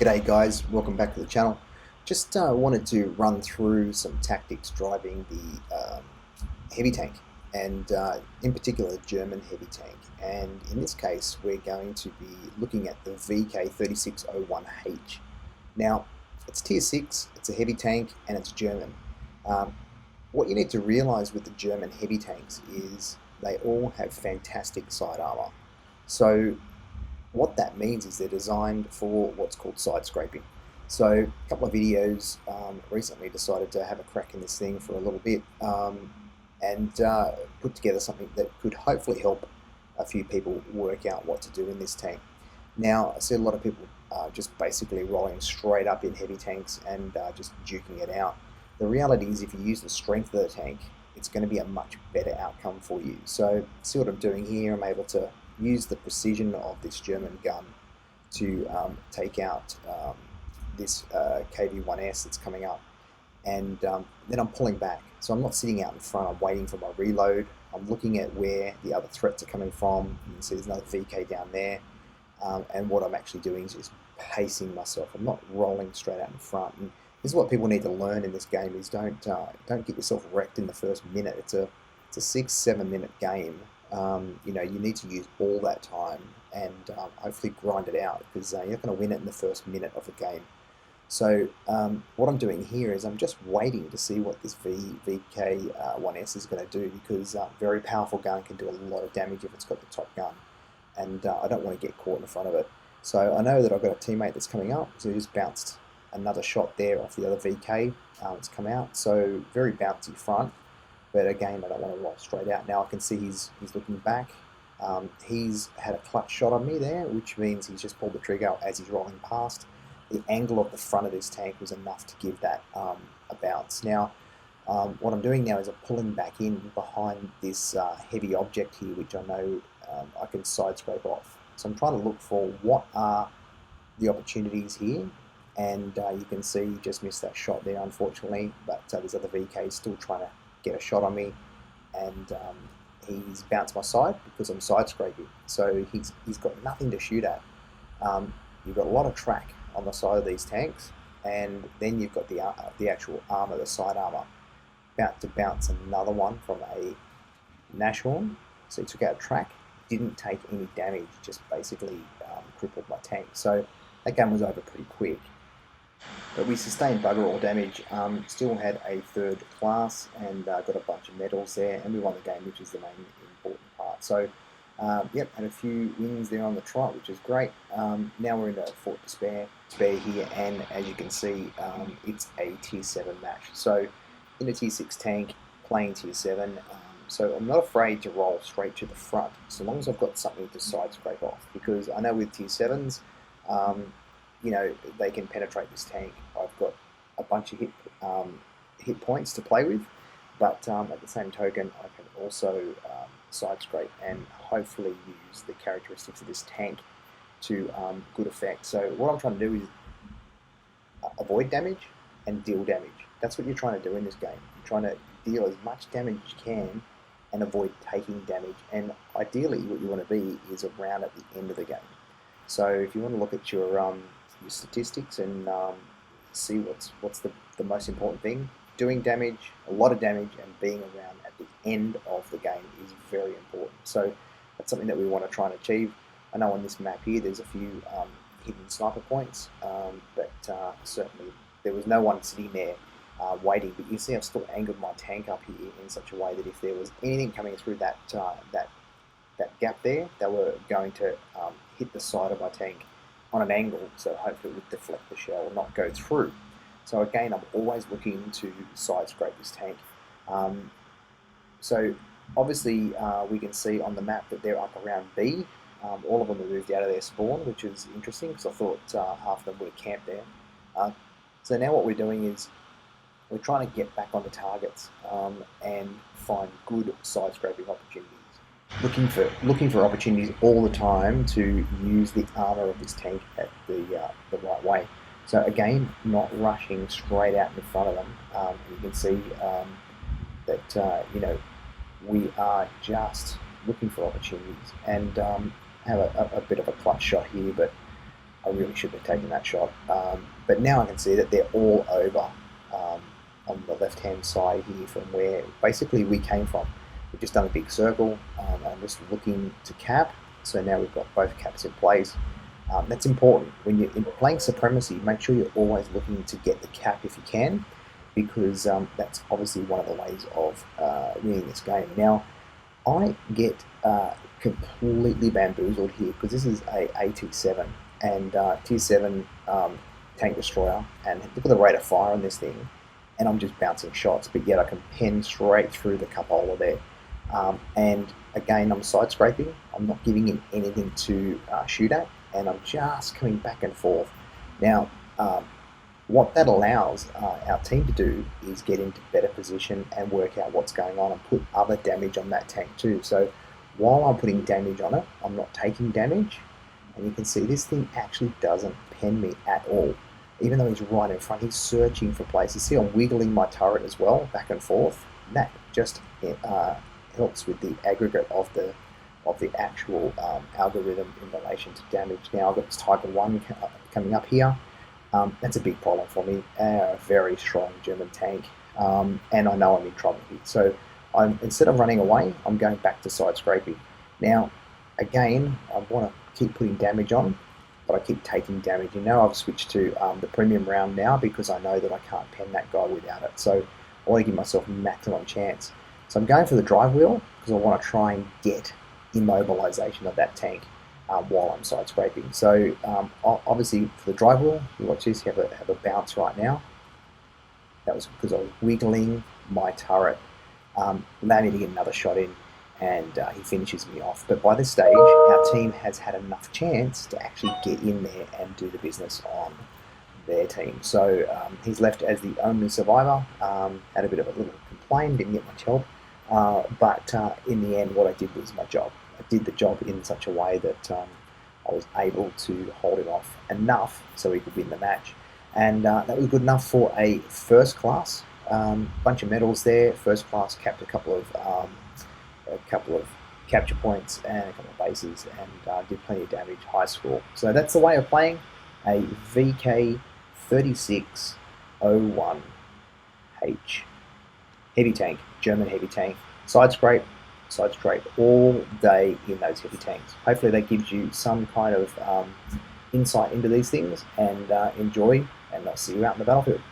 G'day guys, welcome back to the channel. Just wanted to run through some tactics driving the heavy tank, and in particular the German heavy tank. And in this case we're going to be looking at the VK36.01H. Now it's tier 6, it's a heavy tank and it's German. What you need to realize with the German heavy tanks is they all have fantastic side armor. So what that means is they're designed for what's called side scraping. So a couple of videos recently decided to have a crack in this thing for a little bit and put together something that could hopefully help a few people work out what to do in this tank. Now I see a lot of people just basically rolling straight up in heavy tanks and just duking it out. The reality is if you use the strength of the tank, it's going to be a much better outcome for you. So see what I'm doing here. I'm able to use the precision of this German gun to take out this KV-1S that's coming up, and then I'm pulling back. So I'm not sitting out in front, I'm waiting for my reload. I'm looking at where the other threats are coming from. You can see there's another VK down there, and what I'm actually doing is just pacing myself. I'm not rolling straight out in front. And this is what people need to learn in this game: is don't get yourself wrecked in the first minute. It's a 6-7 minute game. You know, you need to use all that time and hopefully grind it out, because you're not going to win it in the first minute of the game. So what I'm doing here is I'm just waiting to see what this VK1S is going to do, because very powerful gun can do a lot of damage if it's got the top gun, and I don't want to get caught in front of it. So I know that I've got a teammate that's coming up, so he just bounced another shot there off the other VK. It's come out, so very bouncy front. But again, I don't want to roll straight out. Now I can see he's looking back. He's had a clutch shot on me there, which means he's just pulled the trigger as he's rolling past. The angle of the front of this tank was enough to give that a bounce. Now, what I'm doing now is I'm pulling back in behind this heavy object here, which I know I can side scrape off. So I'm trying to look for what are the opportunities here. And you can see he just missed that shot there, unfortunately. But there's other VKs still trying to get a shot on me, and he's bounced my side because I'm side scraping. So he's got nothing to shoot at. You've got a lot of track on the side of these tanks, and then you've got the actual armor, the side armor. About to bounce another one from a Nashorn. So he took out track, didn't take any damage, just basically crippled my tank. So that game was over pretty quick. But we sustained bugger all damage, still had a third class, and got a bunch of medals there, and we won the game, which is the main important part. So, yep, had a few wins there on the trot, which is great. Now we're into Fort Despair here, and as you can see, it's a tier 7 match. So, in a tier 6 tank, playing tier 7, so I'm not afraid to roll straight to the front, so long as I've got something to side scrape off, because I know with tier 7s, you know, they can penetrate this tank. I've got a bunch of hit points to play with, but at the same token, I can also side scrape and hopefully use the characteristics of this tank to good effect. So what I'm trying to do is avoid damage and deal damage. That's what you're trying to do in this game. You're trying to deal as much damage as you can and avoid taking damage. And ideally, what you want to be is around at the end of the game. So if you want to look at your statistics and see what's the most important thing, doing damage, a lot of damage, and being around at the end of the game is very important. So that's something that we want to try and achieve. I know on this map here there's a few hidden sniper points, but certainly there was no one sitting there waiting. But you see I've still angled my tank up here in such a way that if there was anything coming through that gap there, they were going to hit the side of my tank on an angle, so hopefully it would deflect the shell and not go through. So again, I'm always looking to side scrape this tank. So obviously we can see on the map that they're up around B. All of them have moved out of their spawn, which is interesting because I thought half of them would have camped there. So now what we're doing is we're trying to get back onto targets and find good side scraping opportunities. Looking for opportunities all the time to use the armor of this tank at the right way. So again, not rushing straight out in front of them. You can see that you know, we are just looking for opportunities, and have a bit of a clutch shot here, but I really should have taken that shot. But now I can see that they're all over on the left-hand side here from where basically we came from. We've just done a big circle. I'm just looking to cap. So now we've got both caps in place. That's important. When you're playing Supremacy, make sure you're always looking to get the cap if you can, because that's obviously one of the ways of winning this game. Now, I get completely bamboozled here because this is a AT7 and Tier 7 tank destroyer, and look at the rate of fire on this thing, and I'm just bouncing shots, but yet I can pen straight through the cupola there. And again, I'm side scraping. I'm not giving him anything to shoot at, and I'm just coming back and forth. Now, what that allows our team to do is get into better position and work out what's going on and put other damage on that tank too. So while I'm putting damage on it, I'm not taking damage, and you can see this thing actually doesn't pen me at all. Even though he's right in front, he's searching for places. See, I'm wiggling my turret as well, back and forth. And that just helps with the aggregate of the actual algorithm in relation to damage. Now I've got this Tiger 1 coming up here. That's a big problem for me. A very strong German tank, and I know I'm in trouble here. So instead of running away, I'm going back to side scraping. Now, again, I want to keep putting damage on, but I keep taking damage. You know, I've switched to the premium round now because I know that I can't pen that guy without it. So I want to give myself maximum chance. So I'm going for the drive wheel because I want to try and get immobilization of that tank while I'm side scraping. So obviously for the drive wheel, you watch this, you have a bounce right now. That was because I was wiggling my turret, allowed me to get another shot in, and he finishes me off. But by this stage, our team has had enough chance to actually get in there and do the business on their team. So he's left as the only survivor. Had a bit of a little complaint, didn't get much help, but in the end, what I did was my job. I did the job in such a way that I was able to hold it off enough so he could win the match, and that was good enough for a first class. Bunch of medals there. First class capped a couple of capture points and a couple of bases, and did plenty of damage, high score. So that's the way of playing a VK36.01 H heavy tank, German heavy tank. Side scrape all day in those heavy tanks. Hopefully that gives you some kind of insight into these things, and enjoy, and I'll see you out in the battlefield.